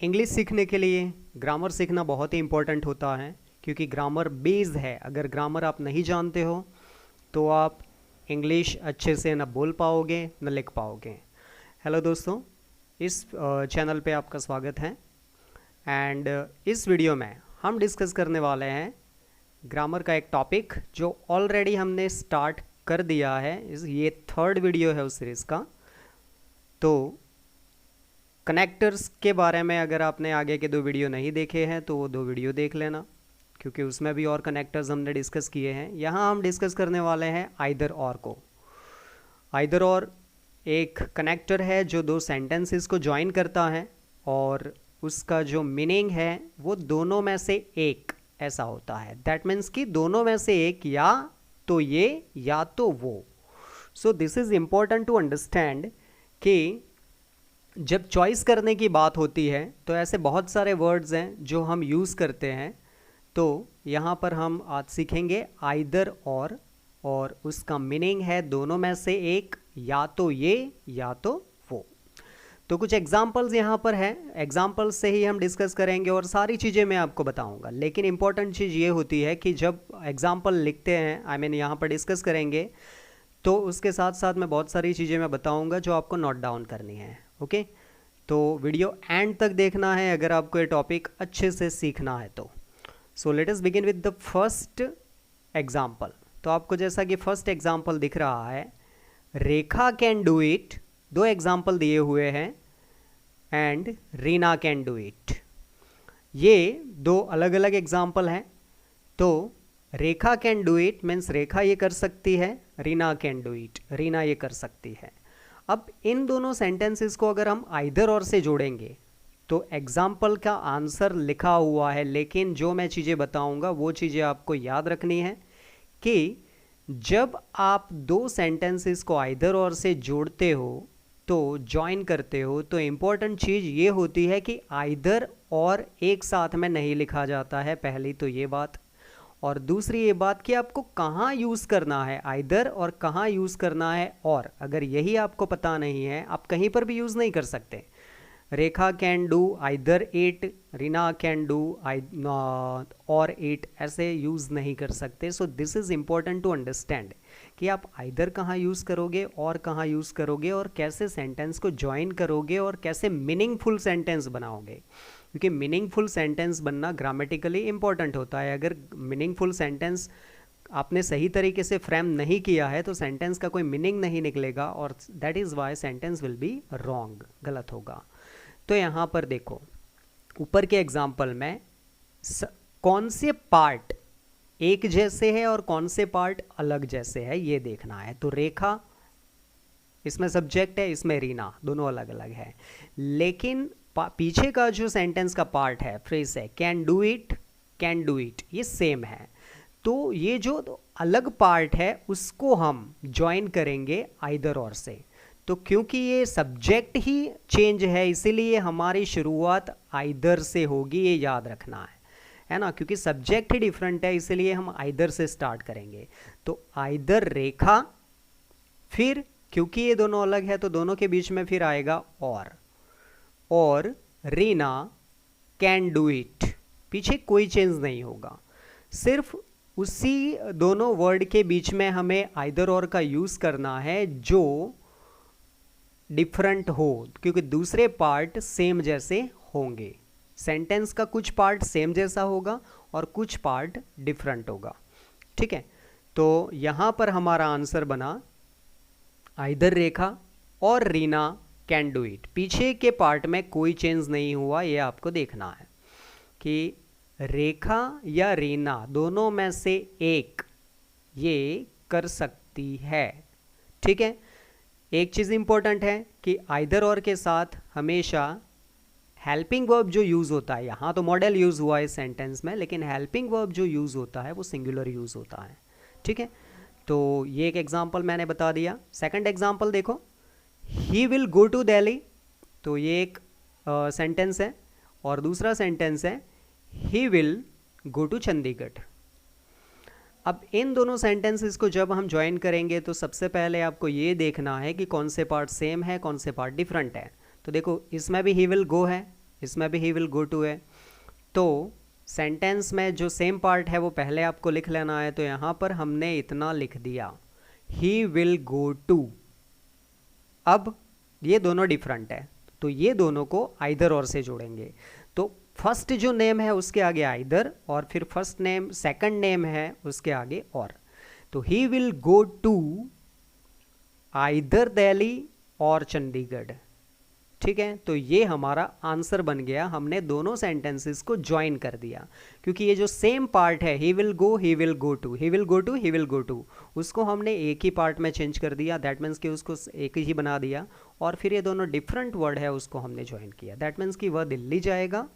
English सीखने के लिए ग्रामर सीखना बहुत ही इम्पोर्टेंट होता है, क्योंकि ग्रामर बेस्ड है। अगर ग्रामर आप नहीं जानते हो तो आप इंग्लिश अच्छे से न बोल पाओगे न लिख पाओगे। हेलो दोस्तों, इस चैनल पे आपका स्वागत है। एंड इस वीडियो में हम डिस्कस करने वाले हैं ग्रामर का एक टॉपिक जो ऑलरेडी हमने स्टार्ट कर दिया है। ये थर्ड वीडियो है उस सीरीज़ का। तो कनेक्टर्स के बारे में अगर आपने आगे के 2 वीडियो नहीं देखे हैं तो वो 2 वीडियो देख लेना, क्योंकि उसमें भी और कनेक्टर्स हमने डिस्कस किए हैं। यहाँ हम डिस्कस करने वाले हैं आइदर और को। आइदर और एक कनेक्टर है जो 2 सेंटेंसेस को ज्वाइन करता है और उसका जो मीनिंग है वो दोनों में से एक ऐसा होता है। दैट मीन्स कि दोनों में से एक, या तो ये या तो वो। So this is important to understand कि जब चॉइस करने की बात होती है तो ऐसे बहुत सारे वर्ड्स हैं जो हम यूज़ करते हैं। तो यहाँ पर हम आज सीखेंगे आइदर और उसका मीनिंग है दोनों में से एक, या तो ये या तो वो। तो कुछ एग्जांपल्स यहाँ पर है, एग्जांपल्स से ही हम डिस्कस करेंगे और सारी चीज़ें मैं आपको बताऊँगा। लेकिन इंपॉर्टेंट चीज़ ये होती है कि जब एग्जांपल लिखते हैं, आई मीन यहाँ पर डिस्कस करेंगे, तो उसके साथ साथ मैं बहुत सारी चीज़ें मैं बताऊँगा जो आपको नोट डाउन करनी है। ओके, तो वीडियो एंड तक देखना है अगर आपको ये टॉपिक अच्छे से सीखना है तो। So let us begin with the first example. तो आपको जैसा कि फर्स्ट एग्जांपल दिख रहा है, रेखा कैन डू इट। 2 एग्जांपल दिए हुए हैं, and Reena can do it. ये 2 अलग अलग एग्जांपल हैं। तो रेखा कैन डू इट मीन्स रेखा ये कर सकती है, Reena can do it Reena ये कर सकती है। अब इन दोनों सेंटेंसेस को अगर हम आइदर और से जोड़ेंगे तो एग्जाम्पल का आंसर लिखा हुआ है, लेकिन जो मैं चीज़ें बताऊंगा वो चीज़ें आपको याद रखनी है कि जब आप 2 सेंटेंसेस को आइदर और से जोड़ते हो तो ज्वाइन करते हो, तो इम्पोर्टेंट चीज़ ये होती है कि आइदर और एक साथ में नहीं लिखा जाता है। पहली तो ये बात, और दूसरी ये बात कि आपको कहाँ यूज़ करना है आइदर और कहाँ यूज़ करना है और। अगर यही आपको पता नहीं है, आप कहीं पर भी यूज़ नहीं कर सकते। Rekha can do either it, Reena can do or it, ऐसे यूज़ नहीं कर सकते। So this is important to understand कि आप आइदर कहाँ यूज़ करोगे और कहाँ यूज़ करोगे और कैसे सेंटेंस को ज्वाइन करोगे और कैसे मीनिंगफुल सेंटेंस बनाओगे, क्योंकि मीनिंगफुल सेंटेंस बनना ग्रामेटिकली इंपॉर्टेंट होता है। अगर मीनिंगफुल सेंटेंस आपने सही तरीके से फ्रेम नहीं किया है तो सेंटेंस का कोई मीनिंग नहीं निकलेगा, और that is why sentence will be wrong, गलत होगा। तो यहाँ पर देखो, ऊपर के एग्जाम्पल में कौन से पार्ट एक जैसे है और कौन से पार्ट अलग जैसे है ये देखना है। तो रेखा इसमें सब्जेक्ट है, इसमें रीना, दोनों अलग अलग है। लेकिन पीछे का जो सेंटेंस का पार्ट है, फ्रेज है, कैन डू इट, ये सेम है। तो ये जो अलग पार्ट है उसको हम ज्वाइन करेंगे आइदर और से। तो क्योंकि ये सब्जेक्ट ही चेंज है, इसीलिए हमारी शुरुआत आइदर से होगी, ये याद रखना है ना। क्योंकि सब्जेक्ट ही डिफरेंट है, इसीलिए हम आइदर से स्टार्ट करेंगे। तो आइदर रेखा, फिर क्योंकि ये दोनों अलग है तो दोनों के बीच में फिर आएगा और रीना कैन डू इट। पीछे कोई चेंज नहीं होगा, सिर्फ उसी दोनों वर्ड के बीच में हमें आइदर और का यूज़ करना है जो डिफरेंट हो, क्योंकि दूसरे पार्ट सेम जैसे होंगे। सेंटेंस का कुछ पार्ट सेम जैसा होगा और कुछ पार्ट डिफरेंट होगा। ठीक है, तो यहाँ पर हमारा आंसर बना आइदर रेखा और रीना कैन डू इट। पीछे के पार्ट में कोई चेंज नहीं हुआ, ये आपको देखना है कि रेखा या रीना दोनों में से एक ये कर सकती है। ठीक है, एक चीज़ इंपॉर्टेंट है कि आइदर और के साथ हमेशा हेल्पिंग वर्ब जो यूज़ होता है, यहाँ तो मॉडल यूज़ हुआ है इस सेंटेंस में, लेकिन हेल्पिंग वर्ब जो यूज़ होता है वो सिंगुलर यूज़ होता है। ठीक है, तो ये एक एग्जांपल मैंने बता दिया। सेकंड एग्जांपल देखो, he will go to Delhi. तो ये एक सेंटेंस है, और दूसरा सेंटेंस है he will go to Chandigarh. अब इन दोनों सेंटेंसेस को जब हम ज्वाइन करेंगे तो सबसे पहले आपको ये देखना है कि कौन से पार्ट सेम है, कौन से पार्ट डिफरेंट है। तो देखो, इसमें भी ही विल गो है, इसमें भी ही विल गो टू है। तो सेंटेंस में जो सेम पार्ट है वो पहले आपको लिख लेना है। तो यहाँ पर हमने इतना लिख दिया, ही विल गो टू। अब ये दोनों डिफरेंट है, तो ये दोनों को आइदर और से जोड़ेंगे। तो फर्स्ट जो नेम है उसके आगे आइदर, और फिर फर्स्ट नेम सेकंड नेम है उसके आगे और। तो he will go to either Delhi और चंडीगढ़। ठीक है, तो ये हमारा आंसर बन गया। हमने दोनों सेंटेंसेस को ज्वाइन कर दिया, क्योंकि ये जो सेम पार्ट है he will go, he will go to, he will go to, he will go to, उसको हमने एक ही पार्ट में चेंज कर दिया। दैट मीन्स कि उसको एक ही बना दिया, और फिर ये दोनों डिफरेंट वर्ड है उसको हमने ज्वाइन किया। दैट मीन्स कि वह दिल्ली जाएगा,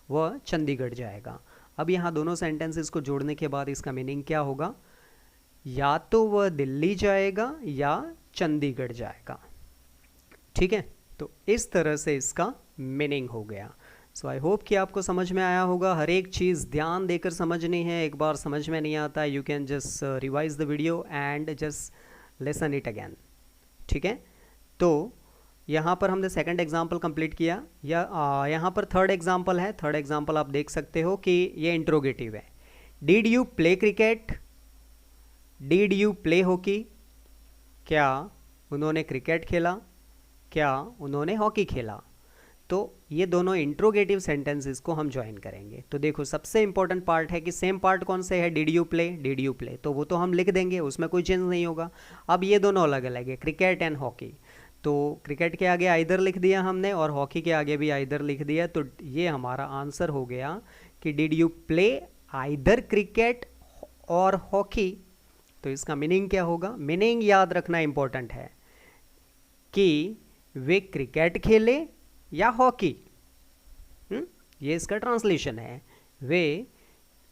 वह चंडीगढ़ जाएगा। अब यहाँ दोनों सेंटेंसेस को जोड़ने के बाद इसका मीनिंग क्या होगा, या तो वह दिल्ली जाएगा या चंडीगढ़ जाएगा। ठीक है, तो इस तरह से इसका मीनिंग हो गया। सो आई होप कि आपको समझ में आया होगा। हर एक चीज़ ध्यान देकर समझनी है, एक बार समझ में नहीं आता you can just revise the video and just listen it again. ठीक है, तो यहाँ पर हमने सेकंड एग्जाम्पल कंप्लीट किया, या यहाँ पर थर्ड एग्जाम्पल है। थर्ड एग्जाम्पल आप देख सकते हो कि ये इंट्रोगेटिव है। Did you play cricket, did you play hockey, क्या उन्होंने क्रिकेट खेला, क्या उन्होंने हॉकी खेला। तो ये दोनों इंट्रोगेटिव सेंटेंसेस को हम ज्वाइन करेंगे। तो देखो सबसे इंपॉर्टेंट पार्ट है कि सेम पार्ट कौन से है, did you play, did you play, तो वो तो हम लिख देंगे, उसमें कोई चेंज नहीं होगा। अब ये दोनों अलग अलग है, क्रिकेट एंड हॉकी। तो क्रिकेट के आगे आइदर लिख दिया हमने और हॉकी के आगे भी आइदर लिख दिया। तो ये हमारा आंसर हो गया कि did you play either cricket और हॉकी। तो इसका मीनिंग क्या होगा, मीनिंग याद रखना इंपॉर्टेंट है कि वे क्रिकेट खेले या हॉकी। ये इसका ट्रांसलेशन है, वे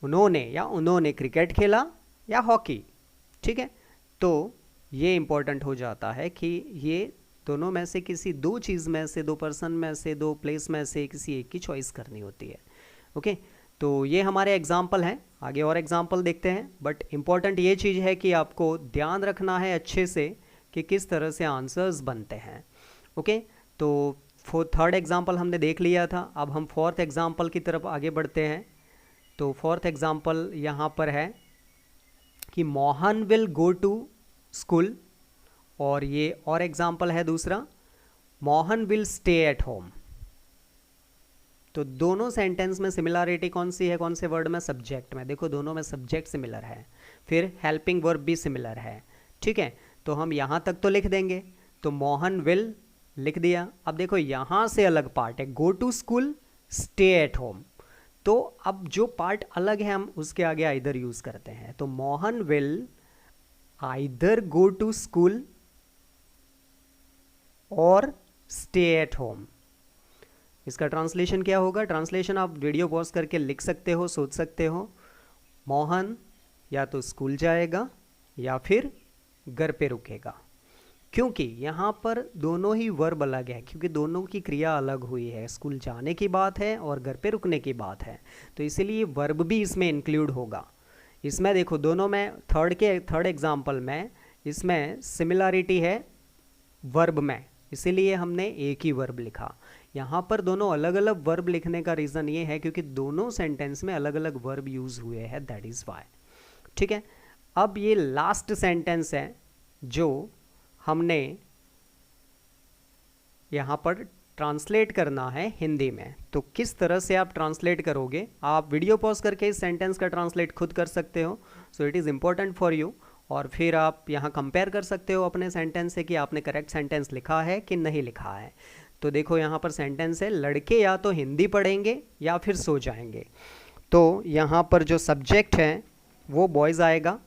उन्होंने क्रिकेट खेला या हॉकी। ठीक है, तो ये इंपॉर्टेंट हो जाता है कि ये दोनों में से किसी दो चीज़ में से, दो पर्सन में से, दो प्लेस में से किसी एक की चॉइस करनी होती है। ओके, तो ये हमारे एग्जाम्पल हैं। आगे और एग्जाम्पल देखते हैं, बट इम्पॉर्टेंट ये चीज़ है कि आपको ध्यान रखना है अच्छे से कि किस तरह से आंसर्स बनते हैं। ओके, तो थर्ड एग्जाम्पल हमने देख लिया था। अब हम फोर्थ एग्जाम्पल की तरफ आगे बढ़ते हैं। तो फोर्थ एग्जाम्पल यहाँ पर है कि Mohan will go to school, और ये और एग्जाम्पल है दूसरा, Mohan will stay at home. तो दोनों सेंटेंस में सिमिलरिटी कौन सी है, कौन से वर्ड में, सब्जेक्ट में। देखो दोनों में सब्जेक्ट सिमिलर है, फिर हेल्पिंग वर्ब भी सिमिलर है। ठीक है, तो हम यहाँ तक तो लिख देंगे। तो मोहन विल लिख दिया। अब देखो यहाँ से अलग पार्ट है, go to school, stay at home. तो अब जो पार्ट अलग है हम उसके आगे आइदर यूज करते हैं। तो Mohan will either go to school और स्टे एट होम। इसका ट्रांसलेशन क्या होगा, ट्रांसलेशन आप वीडियो पॉज करके लिख सकते हो, सोच सकते हो। मोहन या तो स्कूल जाएगा या फिर घर पे रुकेगा, क्योंकि यहाँ पर दोनों ही वर्ब अलग है, क्योंकि दोनों की क्रिया अलग हुई है। स्कूल जाने की बात है और घर पे रुकने की बात है, तो इसीलिए वर्ब भी इसमें इंक्लूड होगा। इसमें देखो दोनों में थर्ड एग्जाम्पल में इसमें सिमिलरिटी है वर्ब में, इसीलिए हमने एक ही वर्ब लिखा। यहाँ पर दोनों अलग अलग वर्ब लिखने का रीज़न ये है क्योंकि दोनों सेंटेंस में अलग अलग वर्ब यूज़ हुए हैं, दैट इज़ वाई। ठीक है, अब ये लास्ट सेंटेंस है जो हमने यहाँ पर ट्रांसलेट करना है हिंदी में। तो किस तरह से आप ट्रांसलेट करोगे, आप वीडियो पॉज करके इस सेंटेंस का ट्रांसलेट खुद कर सकते हो। So it is important for you, और फिर आप यहाँ कंपेयर कर सकते हो अपने सेंटेंस से कि आपने करेक्ट सेंटेंस लिखा है कि नहीं लिखा है। तो देखो यहाँ पर सेंटेंस है, लड़के या तो हिंदी पढ़ेंगे या फिर सो जाएंगे। तो यहाँ पर जो सब्जेक्ट है वो बॉयज़ आएगा।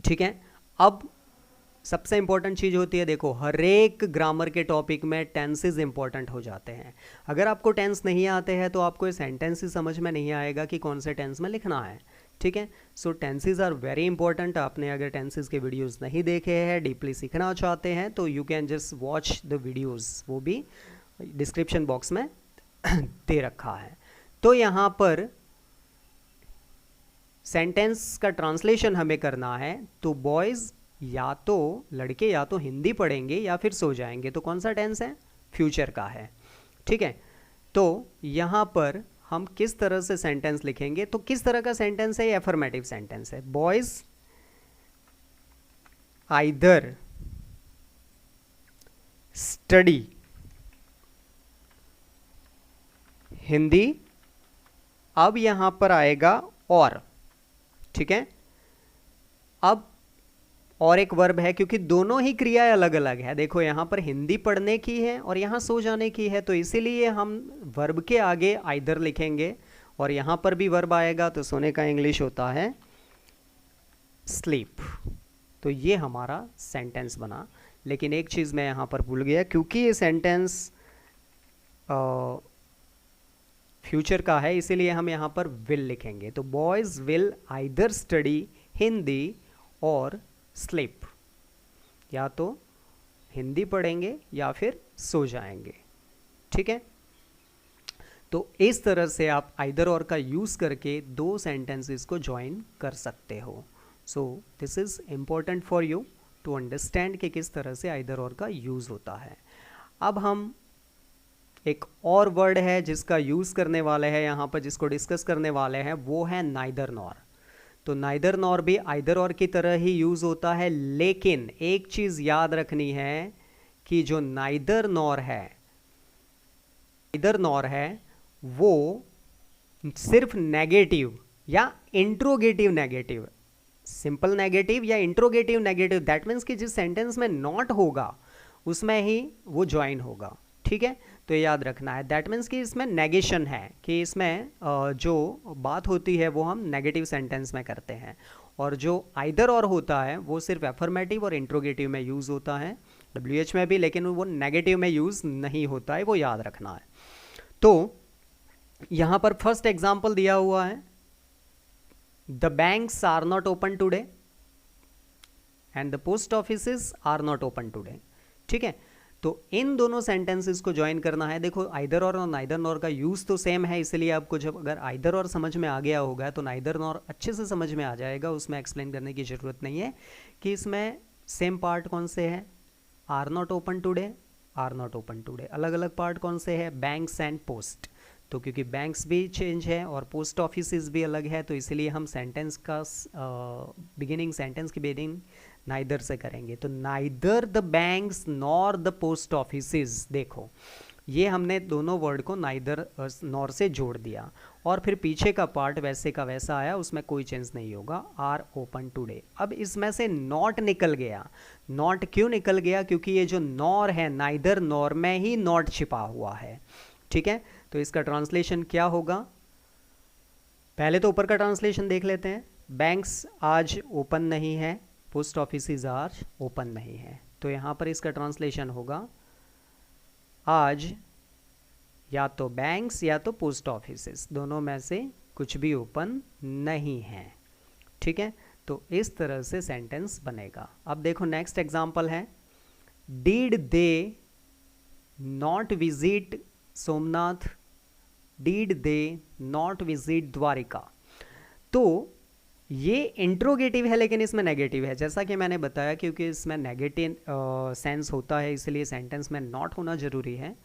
ठीक है, अब सबसे इंपॉर्टेंट चीज़ होती है, देखो हर एक ग्रामर के टॉपिक में टेंसेस इंपॉर्टेंट हो जाते हैं। अगर आपको टेंस नहीं आते हैं तो आपको ये सेंटेंस ही समझ में नहीं आएगा कि कौन से टेंस में लिखना है। ठीक है, सो टेंसेस आर वेरी इंपॉर्टेंट। आपने अगर टेंसेस के वीडियोस नहीं देखे हैं, डीपली सीखना चाहते हैं, तो you can just watch the videos, वो भी डिस्क्रिप्शन बॉक्स में दे रखा है। तो यहाँ पर सेंटेंस का ट्रांसलेशन हमें करना है। तो बॉयज़ या तो लड़के या तो हिंदी पढ़ेंगे या फिर सो जाएंगे, तो कौन सा टेंस है, फ्यूचर का है। ठीक है, तो यहाँ पर हम किस तरह से सेंटेंस लिखेंगे, तो किस तरह का सेंटेंस है, ये एफर्मेटिव सेंटेंस है। बॉयज आइदर स्टडी हिंदी, अब यहां पर आएगा और, ठीक है। अब और एक वर्ब है, क्योंकि दोनों ही क्रियाएं अलग अलग है। देखो यहां पर हिंदी पढ़ने की है और यहां सो जाने की है, तो इसीलिए हम वर्ब के आगे आइदर लिखेंगे, और यहां पर भी वर्ब आएगा, तो सोने का इंग्लिश होता है स्लीप। तो ये हमारा सेंटेंस बना। लेकिन एक चीज़ मैं यहाँ पर भूल गया, क्योंकि ये सेंटेंस फ्यूचर का है, इसीलिए हम यहाँ पर विल लिखेंगे। तो boys will either study Hindi और स्लीप, या तो हिंदी पढ़ेंगे या फिर सो जाएंगे, ठीक है। तो इस तरह से आप आइदर और का यूज़ करके दो सेंटेंसेस को ज्वाइन कर सकते हो। So this is important for you to understand कि किस तरह से आइदर और का यूज़ होता है। अब हम एक और वर्ड है जिसका यूज़ करने वाले हैं यहाँ पर, जिसको डिस्कस करने वाले हैं, वो है नाइदर नॉर। तो नाइदर नॉर भी आइदर और की तरह ही यूज़ होता है, लेकिन एक चीज़ याद रखनी है कि जो नाइदर नॉर है वो सिर्फ नेगेटिव या इंट्रोगेटिव नेगेटिव, सिंपल नेगेटिव या इंट्रोगेटिव नेगेटिव, दैट मीन्स कि जिस सेंटेंस में नॉट होगा उसमें ही वो ज्वाइन होगा, ठीक है। तो ये याद रखना है। दैट मीन्स कि इसमें नेगेशन है, कि इसमें जो बात होती है वो हम नेगेटिव सेंटेंस में करते हैं, और जो आइदर और होता है वो सिर्फ एफर्मेटिव और इंट्रोगेटिव में यूज़ होता है, WH में भी, लेकिन वो नेगेटिव में यूज़ नहीं होता है, वो याद रखना है। तो यहाँ पर फर्स्ट एग्जाम्पल दिया हुआ है, the banks are not open today and the post offices are not open today, ठीक है। तो इन दोनों सेंटेंसेस को ज्वाइन करना है। देखो आइदर और नाइदर नॉर का यूज़ तो सेम है, इसलिए आपको जब अगर आइदर और समझ में आ गया होगा तो नाइदर नॉर अच्छे से समझ में आ जाएगा, उसमें एक्सप्लेन करने की ज़रूरत नहीं है कि इसमें सेम पार्ट कौन से हैं, are not open today, are not open today. अलग अलग पार्ट कौन से हैं, बैंक्स एंड पोस्ट। तो क्योंकि बैंक्स भी चेंज है और पोस्ट ऑफिसेज भी अलग है, तो इसीलिए हम सेंटेंस का सेंटेंस की बिगिनिंग नाइदर से करेंगे। तो neither the banks nor the post offices, देखो ये हमने दोनों वर्ड को नाइदर नॉर से जोड़ दिया, और फिर पीछे का पार्ट वैसे का वैसा आया, उसमें कोई चेंज नहीं होगा, आर ओपन टुडे। अब इसमें से नॉट निकल गया। नॉट क्यों निकल गया, क्योंकि ये जो नॉर है, नाइदर नॉर में ही नॉट छिपा हुआ है, ठीक है। तो इसका ट्रांसलेशन क्या होगा, पहले तो ऊपर का ट्रांसलेशन देख लेते हैं। बैंक्स आज ओपन नहीं है, पोस्ट ऑफिसेज आज ओपन नहीं है। तो यहाँ पर इसका ट्रांसलेशन होगा, आज या तो बैंक्स या तो पोस्ट ऑफिसेज, दोनों में से कुछ भी ओपन नहीं है, ठीक है। तो इस तरह से सेंटेंस बनेगा। अब देखो नेक्स्ट एग्जांपल है, did they not visit Somnath, did they not visit Dwarka. तो ये इंट्रोगेटिव है, लेकिन इसमें नेगेटिव है, जैसा कि मैंने बताया, क्योंकि इसमें नेगेटिव सेंस होता है, इसलिए सेंटेंस में नॉट होना जरूरी है।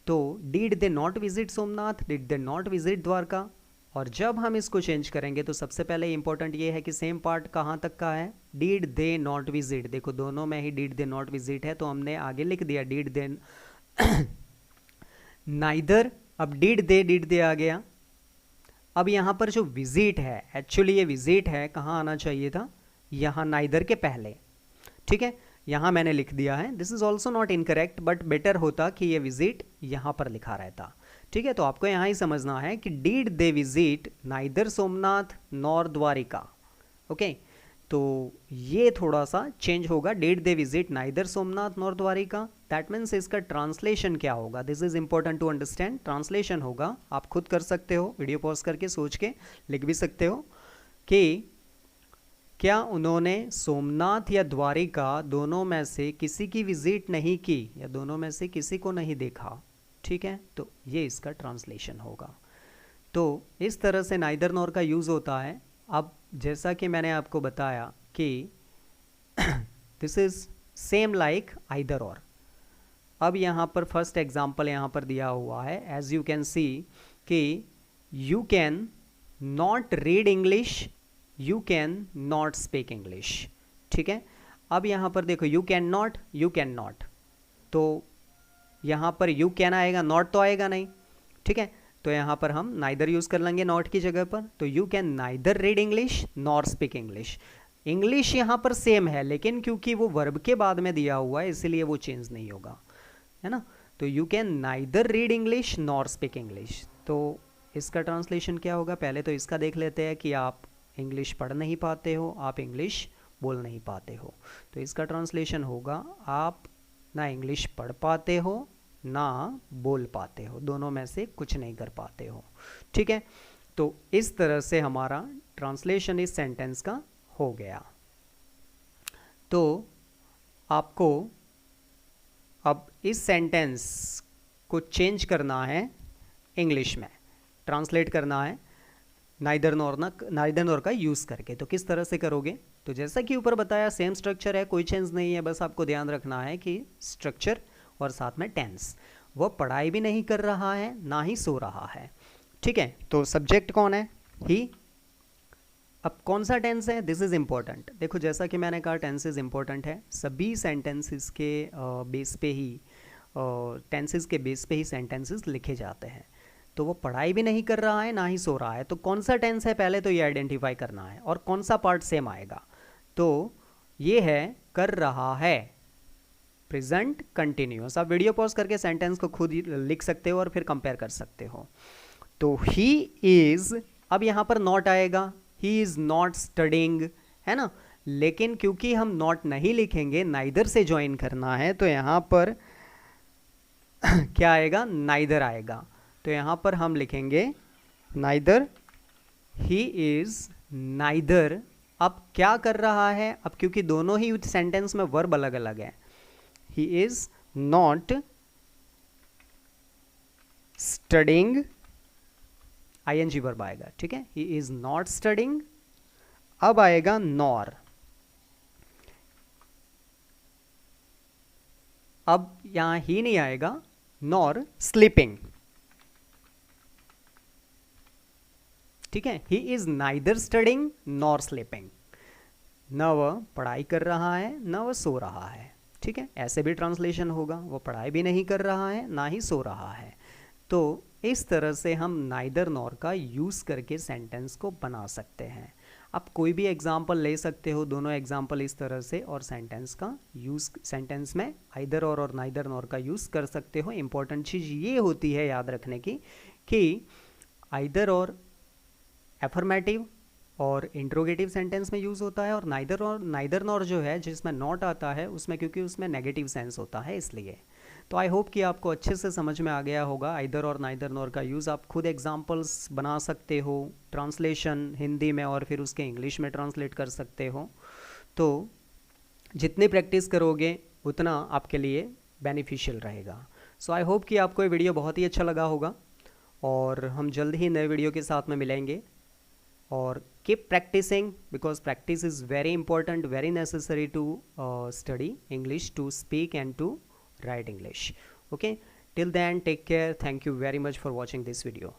तो did they not visit Somnath, did they not visit Dwarka. और जब हम इसको चेंज करेंगे तो सबसे पहले इंपॉर्टेंट ये है कि सेम पार्ट कहाँ तक का है, डिड दे नॉट विजिट। देखो दोनों में he did they not visit है, तो हमने आगे लिख दिया डिड दे नाइदर। अब डिड दे आ गया। अब यहाँ पर जो विजिट है, एक्चुअली ये विजिट है, कहाँ आना चाहिए था, यहाँ नाइदर के पहले, ठीक है। यहाँ मैंने लिख दिया है, this is also not incorrect, but better होता कि ये विजिट यहाँ पर लिखा रहता, ठीक है। तो आपको यहाँ ही समझना है कि did they visit neither Somnath nor Dwarka, okay. तो ये थोड़ा सा चेंज होगा, did they visit neither Somnath nor Dwarka. That means इसका ट्रांसलेशन क्या होगा, this is important to understand. Translation होगा, आप खुद कर सकते हो, वीडियो पॉज करके सोच के लिख भी सकते हो, कि क्या उन्होंने सोमनाथ या द्वारिका दोनों में से किसी की विजिट नहीं की, या दोनों में से किसी को नहीं देखा, ठीक है। तो ये इसका ट्रांसलेशन होगा। तो इस तरह से नाइदर नॉर का यूज़ होता है। अब जैसा कि मैंने आपको बताया कि this is same like either और, अब यहाँ पर फर्स्ट एग्जाम्पल यहाँ पर दिया हुआ है, एज यू कैन सी कि you can not read English, you can not speak English. ठीक है, अब यहाँ पर देखो यू कैन नॉट, तो यहाँ पर यू कैन आएगा, नॉट तो आएगा नहीं। ठीक है, तो यहाँ पर हम नाइदर यूज़ कर लेंगे नॉट की जगह पर, तो you can neither read English nor speak English. English यहाँ पर सेम है, लेकिन क्योंकि वो वर्ब के बाद में दिया हुआ है इसीलिए वो चेंज नहीं होगा, है ना। तो you can neither read English nor speak English. तो इसका ट्रांसलेशन क्या होगा, पहले तो इसका देख लेते हैं कि आप इंग्लिश पढ़ नहीं पाते हो, आप इंग्लिश बोल नहीं पाते हो। तो इसका ट्रांसलेशन होगा, आप ना इंग्लिश पढ़ पाते हो ना बोल पाते हो, दोनों में से कुछ नहीं कर पाते हो। ठीक है, तो इस तरह से हमारा ट्रांसलेशन इस सेंटेंस का हो गया। तो आपको अब इस सेंटेंस को चेंज करना है, इंग्लिश में ट्रांसलेट करना है नाइदर नॉर का यूज़ करके। तो किस तरह से करोगे, तो जैसा कि ऊपर बताया सेम स्ट्रक्चर है, कोई चेंज नहीं है, बस आपको ध्यान रखना है कि स्ट्रक्चर और साथ में टेंस। वो पढ़ाई भी नहीं कर रहा है ना ही सो रहा है। ठीक है, तो सब्जेक्ट कौन है, ही। अब कौन सा टेंस है, दिस इज़ इम्पोर्टेंट। देखो जैसा कि मैंने कहा टेंसेज इम्पोर्टेंट है, सभी सेंटेंसेस के बेस पे ही टेंसेज के बेस पे ही सेंटेंसेस लिखे जाते हैं। तो वो पढ़ाई भी नहीं कर रहा है ना ही सो रहा है, तो कौन सा टेंस है पहले तो ये आइडेंटिफाई करना है, और कौन सा पार्ट सेम आएगा। तो ये है कर रहा है, प्रेजेंट कंटिन्यूअस। आप वीडियो पॉज करके सेंटेंस को खुद लिख सकते हो और फिर कंपेयर कर सकते हो। तो ही इज, अब यहाँ पर नॉट आएगा, ही इज नॉट स्टडिंग, है ना। लेकिन क्योंकि हम नॉट नहीं लिखेंगे, नाइदर से ज्वाइन करना है, तो यहाँ पर क्या आएगा, नाइदर आएगा। तो यहाँ पर हम लिखेंगे नाइदर, ही इज नाइदर। अब क्या कर रहा है, अब क्योंकि दोनों ही सेंटेंस में वर्ब अलग अलग है, he is not studying, ing verb आएगा। ठीक है, he is not studying। अब आएगा नॉर, अब यहां ही नहीं आएगा, नॉर स्लीपिंग। ठीक है, he is neither studying nor sleeping, न वह पढ़ाई कर रहा है न वह सो रहा है। ठीक है, ऐसे भी ट्रांसलेशन होगा, वो पढ़ाई भी नहीं कर रहा है ना ही सो रहा है। तो इस तरह से हम नाइदर नॉर का यूज़ करके सेंटेंस को बना सकते हैं। आप कोई भी एग्जाम्पल ले सकते हो, दोनों एग्जाम्पल इस तरह से, और सेंटेंस का यूज़, सेंटेंस में आइदर और नाइदर नॉर का यूज़ कर सकते हो। इंपॉर्टेंट चीज़ ये होती है याद रखने की कि आइदर और एफर्मेटिव और इंट्रोगेटिव सेंटेंस में यूज़ होता है, और नाइदर नॉर जो है जिसमें नॉट आता है उसमें, क्योंकि उसमें नेगेटिव सेंस होता है इसलिए। तो आई होप कि आपको अच्छे से समझ में आ गया होगा। आइदर और नाइदर नॉर का यूज़ आप खुद एग्जांपल्स बना सकते हो, ट्रांसलेशन हिंदी में और फिर उसके इंग्लिश में ट्रांसलेट कर सकते हो। तो जितनी प्रैक्टिस करोगे उतना आपके लिए बेनिफिशियल रहेगा। सो आई होप कि आपको ये वीडियो बहुत ही अच्छा लगा होगा, और हम जल्द ही नए वीडियो के साथ में मिलेंगे। और keep practicing, because practice is very important, very necessary to study English, to speak and to write English. Okay, till then take care. Thank you very much for watching this video.